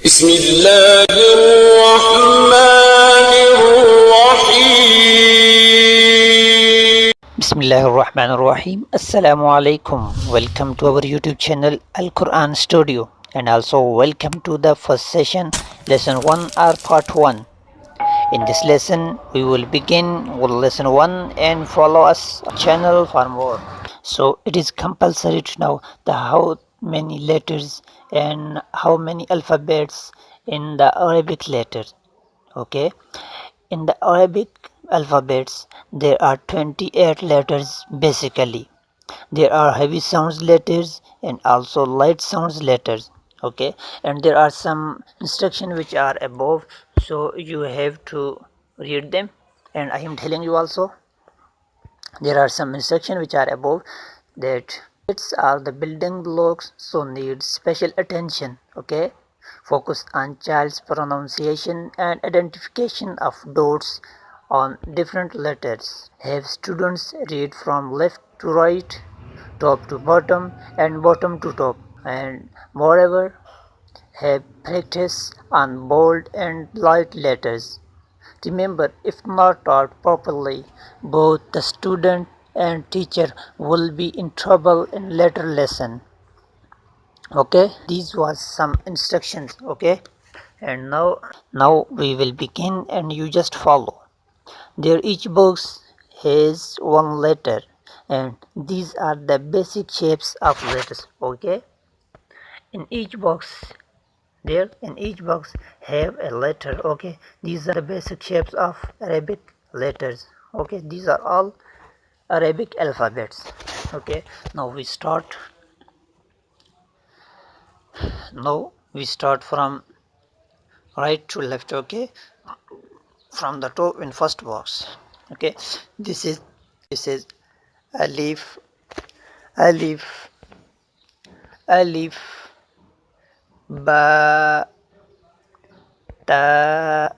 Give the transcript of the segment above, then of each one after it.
بسم الله الرحمن الرحيم. Bismillahirrahmanirrahim. Assalamu alaikum. Welcome to our YouTube channel Al Quran Studio, and also welcome to the first session, lesson 1 or part 1. In this lesson, we will begin with lesson 1 and follow us channel for more. So it is compulsory to know the how many letters and how many alphabets in the Arabic letters. Okay, in the Arabic alphabets, there are 28 letters basically. There are heavy sounds letters and also light sounds letters. Okay, and there are some instructions which are above, so you have to read them. And I am telling you also, there are some instructions which are above that it's are the building blocks, so need special attention. Okay, focus on child's pronunciation and identification of dots on different letters. Have students read from left to right, top to bottom, and bottom to top. And moreover, have practice on bold and light letters. Remember, if not taught properly, both the student and teacher will be in trouble in later lesson. Okay, these was some instructions. Okay, and now we will begin, and you just follow. There each box has one letter, and these are the basic shapes of letters. Okay, in each box have a letter. Okay, these are the basic shapes of Arabic letters. Okay, these are all Arabic alphabets. Okay, now we start from right to left. Okay, from the top in first box. Okay, this is alif, alif, alif, ba, ta,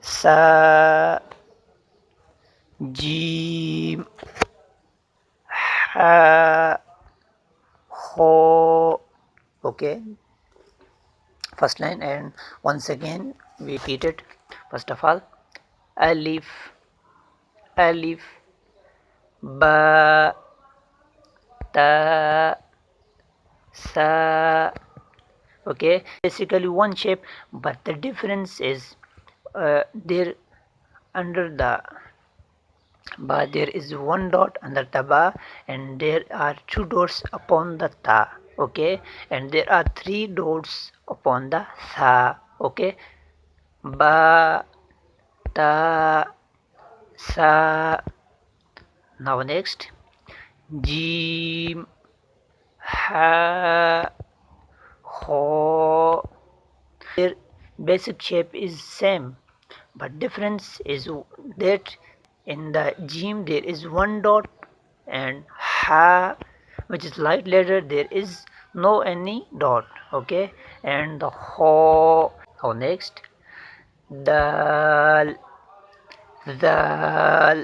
sa, jim, ha, ho. Okay, first line, and once again we repeat it. First of all, alif, alif, ba, ta, sa. Okay, basically one shape, but the difference is there under the ba there is one dot under the ba, and there are two dots upon the ta. Okay, and there are three dots upon the sa. Okay, ba, ta, sa. Now next, jim, ha, ho. Their basic shape is same, but difference is that in the jim there is one dot, and ha, which is light letter, there is no any dot. Okay, and the ho. Now next, dal, dal,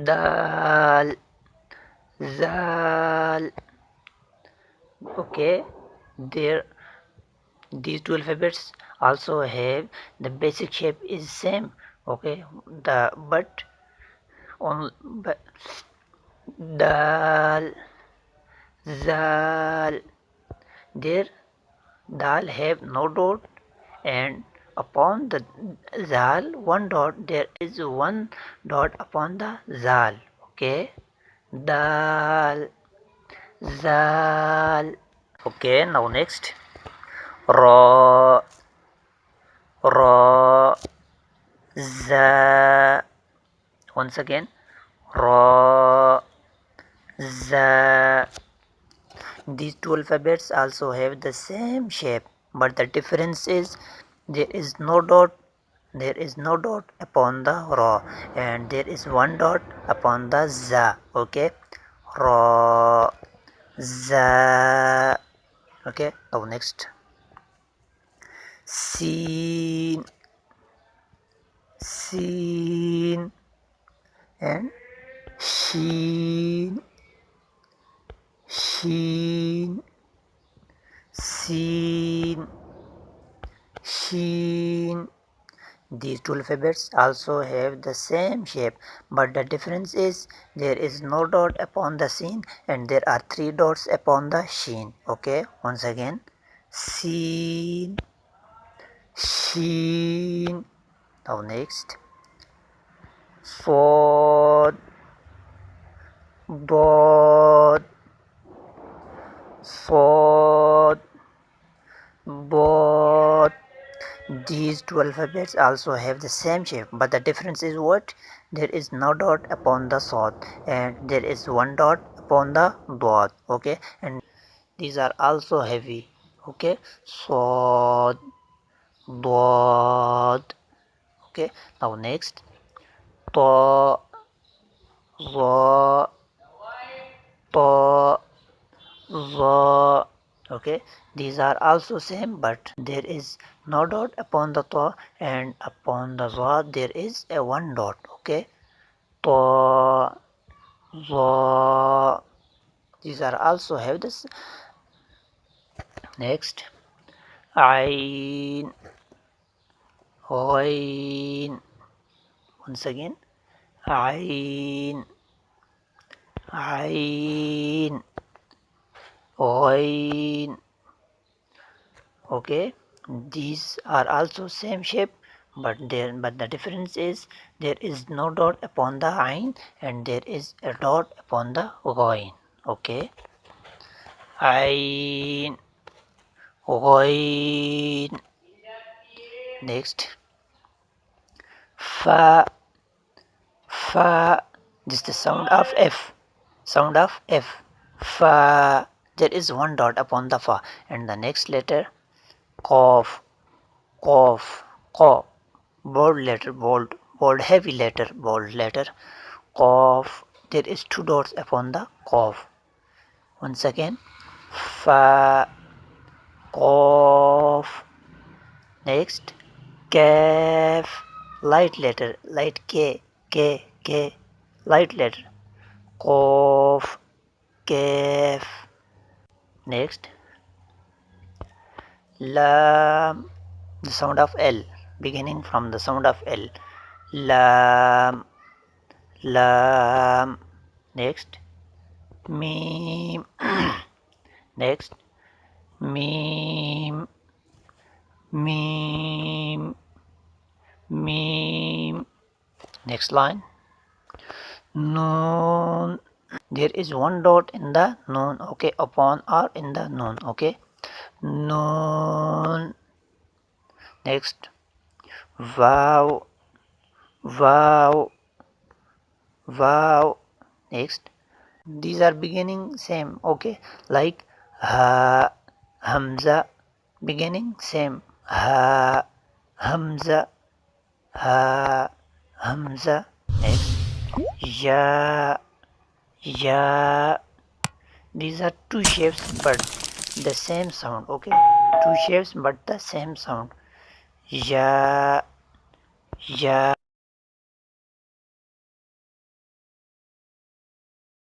dal, zal. Okay, there these two alphabets also have the basic shape is same. Okay, the but on but dal, zal, there dal have no dot, and upon the zal one dot, there is one dot upon the zal. Okay, dal, zal. Okay, now next, ra, ra, za. Once again, ra, za. These two alphabets also have the same shape, but the difference is there is no dot. There is no dot upon the ra, and there is one dot upon the za. Okay, ra, za. Okay, now next, sin, sin, and sheen, sheen, Seen, Sheen. These two alphabets also have the same shape, but the difference is there is no dot upon the Seen and there are three dots upon the Sheen. Okay, once again, Seen, Sheen. Now next, Sod, Bod, Sod, Bod. These two alphabets also have the same shape, but the difference is what? There is no dot upon the Sod and there is one dot upon the Dod. Okay, and these are also heavy. Okay, Sod, Dod. Okay, now next, Ta, Za, Ta, Za. Okay, these are also same, but there is no dot upon the ta and upon the za there is a one dot. Okay, ta, za. These are also have this. Next, ain, hoin. Once again, ain, ain, hoin. Okay, these are also same shape, but the difference is there is no dot upon the ain and there is a dot upon the ghain. Okay, ain, ghain. Next, fa, fa. This is the sound of f, sound of f, fa. There is one dot upon the fa and the next letter, qaf, qaf, qa. Bold letter, bold heavy letter, bold letter, qaf. There is two dots upon the qaf. Once again, fa, qaf. Next, kaf, light letter, light k, light letter, qaf, kaf. Next, lam, the sound of L, beginning from the sound of L, lam, lam. Next, meme. Next, meme, meme, meme. Next line, noon. There is one dot in the noon. Okay, upon or in the noon. Okay, noon. Next, wow, wow, wow. Next, these are beginning same. Okay, like ha, hamza, beginning same, ha, hamza, ha, hamza. Next, ya, ya. These are two shapes but the same sound. Okay, two shapes but the same sound, ya, ya.